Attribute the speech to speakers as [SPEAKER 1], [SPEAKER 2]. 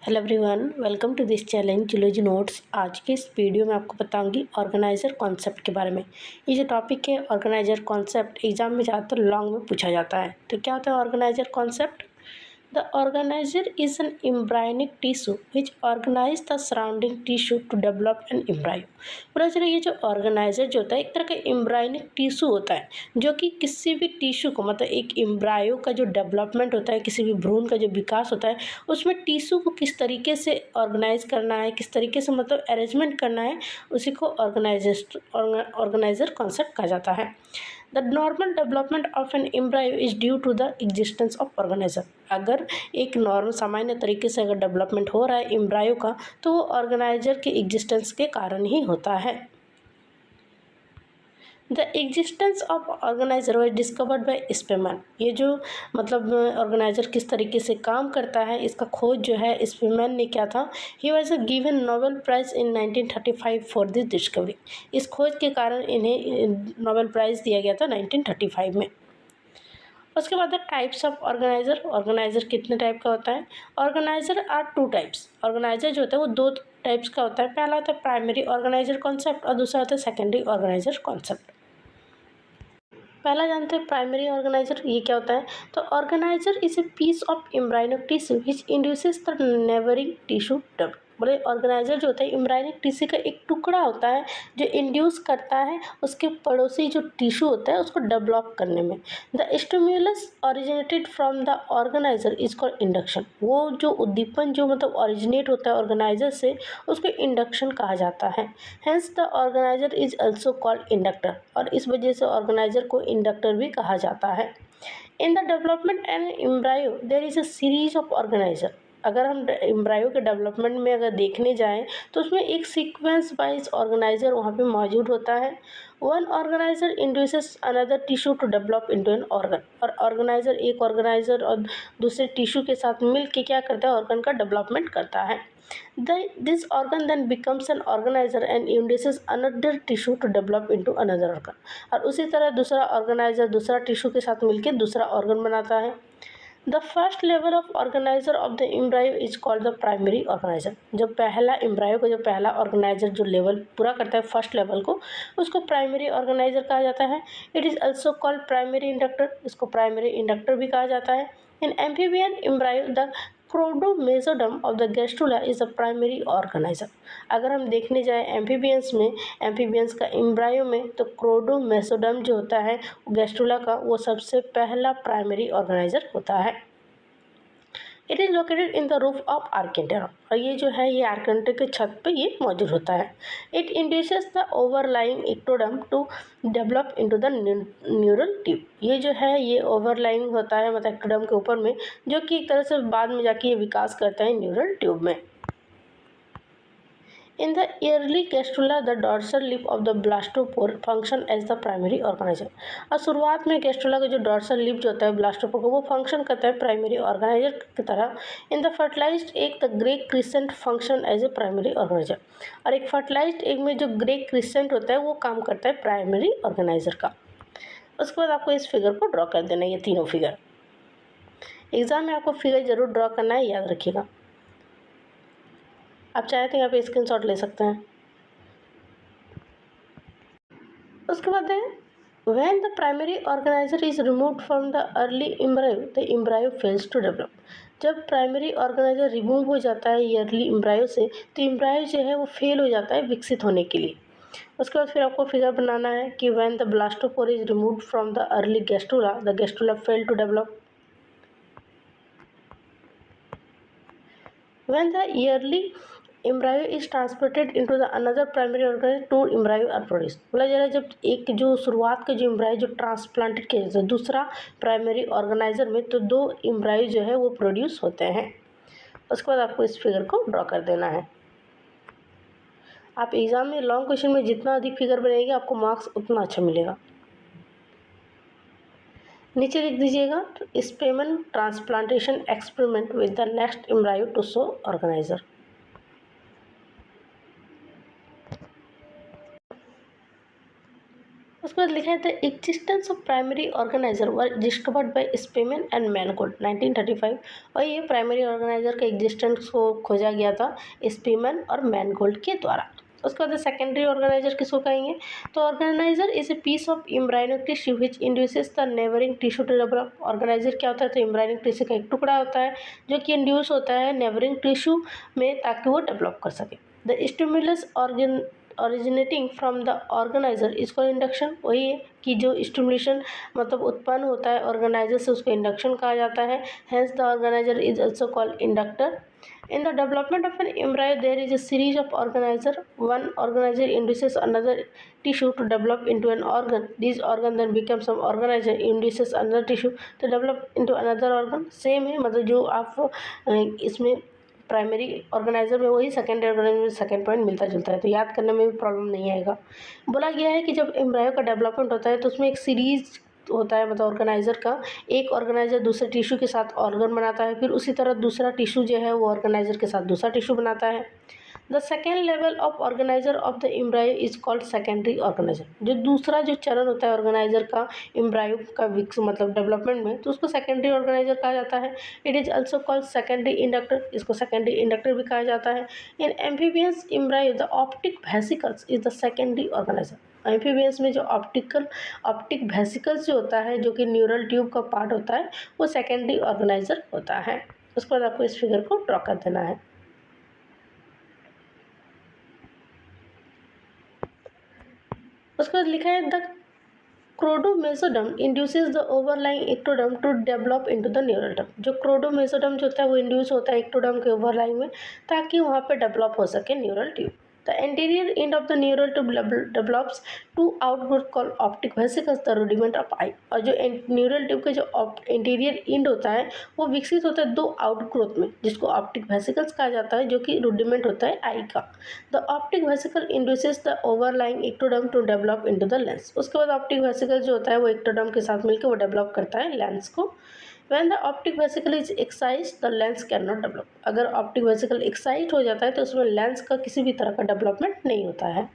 [SPEAKER 1] Hello everyone, welcome to this challenge zoology notes. आज के इस वीडियो में आपको बताऊंगी ऑर्गेनाइजर कॉन्सेप्ट के बारे में। ये जो टॉपिक है ऑर्गेनाइजर कॉन्सेप्ट एग्जाम में ज़्यादातर लॉन्ग में पूछा जाता है। तो क्या होता है organiser concept? The organiser is an embryonic tissue which organise the surrounding tissue to develop an embryo. पूरा चलिए, ये जो ऑर्गेनाइजर जो होता है एक तरह का एम्ब्रायनिक टिश्यू होता है जो कि किसी भी टिश्यू को, मतलब एक एम्ब्रायो का जो डेवलपमेंट होता है, किसी भी भ्रूण का जो विकास होता है, उसमें टिश्यू को किस तरीके से ऑर्गेनाइज करना है, किस तरीके से मतलब अरेंजमेंट करना है, उसी को ऑर्गेनाइजर कॉन्सेप्ट कहा जाता है। The normal development of an embryo is due to the existence of organiser. अगर एक नॉर्मल सामान्य तरीके से अगर डेवलपमेंट हो रहा है एम्ब्रायो का, तो वो ऑर्गेनाइजर के एग्जिस्टेंस के कारण ही होता है। The existence of organiser was discovered by Spemann. ये जो मतलब ऑर्गेनाइजर किस तरीके से काम करता है, इसका खोज जो है स्पेमन ने किया था। He was given Nobel prize in 1935 for this discovery. इस खोज के कारण इन्हें नोबेल प्राइज़ दिया गया था 1935 में। उसके बाद टाइप्स ऑफ ऑर्गेनाइजर। ऑर्गेनाइजर कितने टाइप का होता है? Organiser are two types. Organiser जो होता है वो दो टाइप्स का होता है। पहला होता है प्राइमरी ऑर्गेनाइजर कॉन्सेप्ट और दूसरा होता है सेकेंडरी ऑर्गेनाइजर कॉन्सेप्ट। पहला जानते हैं प्राइमरी ऑर्गेनाइजर, ये क्या होता है? तो organiser is a piece of embryonic tissue which induces the neighbouring tissue develop. बोले ऑर्गेनाइजर जो होता है एम्ब्रायनिक टिश्यू का एक टुकड़ा होता है जो इंड्यूस करता है उसके पड़ोसी जो टिश्यू होता है उसको डेवलप करने में। The stimulus originated from the organiser is called induction. वो जो उद्दीपन जो मतलब ओरिजिनेट होता है ऑर्गेनाइजर से, उसको इंडक्शन कहा जाता है। Hence the organiser is also called inductor, और इस वजह से ऑर्गेनाइजर को इंडक्टर भी कहा जाता है। In the development and embryo there is a series of organiser. अगर हम एम्ब्रायो के डेवलपमेंट में अगर देखने जाएं तो उसमें एक सीक्वेंस वाइज ऑर्गेनाइजर वहाँ पे मौजूद होता है। One organiser induces another tissue to develop into an organ. और ऑर्गेनाइजर एक ऑर्गेनाइजर और दूसरे टिश्यू के साथ मिल के क्या करता है, ऑर्गन का डेवलपमेंट करता है। This organ then becomes an organizer and induces another tissue to develop into another organ। और उसी तरह दूसरा ऑर्गेनाइजर दूसरा टिश्यू के साथ मिलकर दूसरा ऑर्गन बनाता है। The first level of organiser of the embryo is called the primary organiser. जब पहला एम्ब्रायो का जो पहला ऑर्गेनाइजर जो लेवल पूरा करता है फर्स्ट लेवल को, उसको प्राइमरी ऑर्गेनाइजर कहा जाता है। It is also called primary inductor. इसको प्राइमरी इंडक्टर भी कहा जाता है। In amphibian embryo the chordamesoderm of the gastrula is a primary organiser. अगर हम देखने जाए एम्फीबियंस में, एम्फीबियंस का एम्ब्रायो में, तो क्रोडोमेसोडम जो होता है गैस्ट्रुला का, वो सबसे पहला प्राइमरी ऑर्गेनाइजर होता है। It is located in the roof of archenteron. और ये जो है ये आर्केंटर के छत पे ये मौजूद होता है। It induces the overlying ectoderm to develop into the neural tube. ये जो है ये ओवरलाइंग होता है मतलब एक्टोडम के ऊपर में, जो कि एक तरह से बाद में जाके ये विकास करता है न्यूरल ट्यूब में। In the early gastrula, the dorsal lip of the blastopore function as the primary organizer। और शुरुआत में गैस्ट्रोला का जो डॉर्सल लिप जो होता है ब्लास्टोपोर का, वो फंक्शन करता है प्राइमरी ऑर्गेनाइजर की तरह। In the fertilised egg the grey crescent function as a primary organiser. और एक फर्टिलाइज्ड एग में जो ग्रे क्रिसेंट होता है वो काम करता है प्राइमरी ऑर्गेनाइजर का। उसके बाद आपको इस फिगर को ड्रॉ कर देना है, ये तीनों फिगर। एग्जाम में आपको फिगर जरूर ड्रॉ करना है, याद रखिएगा। आप चाहे तो यहाँ पे स्क्रीनशॉट ले सकते हैं। उसके बाद है when the primary organizer is removed from the early embryo, the embryo fails to develop। जब प्राइमरी ऑर्गेनाइजर रिमूव हो जाता है अर्ली एम्ब्रायो से, तो एम्ब्रायो जो है वो फेल हो जाता है विकसित होने के लिए। उसके बाद फिर आपको फिगर बनाना है कि when the blastopore is removed from the early gastrula, the gastrula fail to develop। When the early embryo is transported into the another primary organ, two embryo are produced। बोला जा रहा है जब एक जो शुरुआत का जो एम्ब्रायो जो ट्रांसप्लांटेड किया जाता है दूसरा प्राइमरी ऑर्गेनाइजर में, तो दो एम्ब्रायो जो है वो प्रोड्यूस होते हैं। उसके बाद आपको इस फिगर को ड्रॉ कर देना है। आप एग्जाम में लॉन्ग क्वेश्चन में जितना अधिक फिगर बनेगी आपको मार्क्स उतना अच्छा मिलेगा। नीचे लिख दीजिएगा Spemann transplantation experiment with the next embryo to show organiser. उसके उसके बाद लिखा है the existence of primary organiser were discovered by Spemann and Mangold 1935। और ये प्राइमरी ऑर्गेनाइजर का एग्जिस्टेंस को खोजा गया था स्पेमन और मैनगोल्ड के द्वारा। उसके बाद सेकेंडरी ऑर्गेनाइजर किसको कहेंगे, तो organiser is a piece of embryonic tissue which induces the neighbouring tissue to develop. Organiser क्या होता है, तो एम्ब्रायोनिक टिश्यू का एक टुकड़ा होता है जो कि इंड्यूस होता है नेबरिंग टिश्यू में ताकि वो डेवलप कर सके। The stimulus originating from the organiser इसको इंडक्शन, वही है कि जो स्टिमुलेशन मतलब उत्पन्न होता है ऑर्गेनाइजर से उसको इंडक्शन कहा जाता है। Hence the organiser is also called inductor. In the development of an embryo, there is a series of organizer. One organizer induces another tissue to develop into an organ. These organ then become some organizer induces another tissue to develop into another organ. Same है, मतलब जो आप इसमें primary organiser में वही secondary organiser में second point मिलता जुलता है, तो याद करने में भी प्रॉब्लम नहीं आएगा। बोला गया है कि जब एम्ब्रायो का डेवलपमेंट होता है तो उसमें एक सीरीज होता है, मतलब ऑर्गेनाइजर का एक ऑर्गेनाइजर दूसरे टिश्यू के साथ ऑर्गन बनाता है, फिर उसी तरह दूसरा टिश्यू जो है वो ऑर्गेनाइजर के साथ दूसरा टिश्यू बनाता है। The second level of organiser of the embryo is called secondary organiser. जो दूसरा जो चरण होता है ऑर्गेनाइजर का एम्ब्रायो का विक्स मतलब डेवलपमेंट में, तो उसको सेकेंडरी ऑर्गेनाइजर कहा जाता है। It is also called secondary inductor, इसको सेकेंडरी इंडक्टर भी कहा जाता है। In amphibians embryo the optic vesicles is the secondary organiser. Amphibians में जो ऑप्टिक वेसिकल्स जो होता है जो कि न्यूरल ट्यूब का पार्ट होता है वो सेकेंडरी ऑर्गेनाइजर होता है। उसके बाद आपको इस फिगर को ड्रॉ कर देना है। उसके बाद लिखा है the chordamesoderm induces the overlying ectoderm to develop into the neural derm. जो क्रोडोमेसोडर्म जो होता है वो इंड्यूस होता है एक्टोडर्म के ओवरलाइंग में ताकि वहाँ पे डेवलप हो सके neural tube. The anterior end of the neural tube develops to outgrowth called optic vesicles the rudiment of eye. और जो न्यूरल ट्यूब के जो एंटीरियर एंड होता है वो विकसित होता है दो आउटग्रोथ में, जिसको ऑप्टिक वेसिकल्स कहा जाता है, जो कि रूडिमेंट होता है आई का। The optic vesicle induces the overlying ectoderm to develop into the lens. उसके बाद ऑप्टिक वेसिकल जो होता है वो एक्टोडर्म के साथ मिलकर वो डेवलप करता है लेंस को। When the optic vesicle is excised, the lens cannot develop। अगर ऑप्टिक वेसिकल एक्साइट हो जाता है तो उसमें लेंस का किसी भी तरह का डेवलपमेंट नहीं होता है।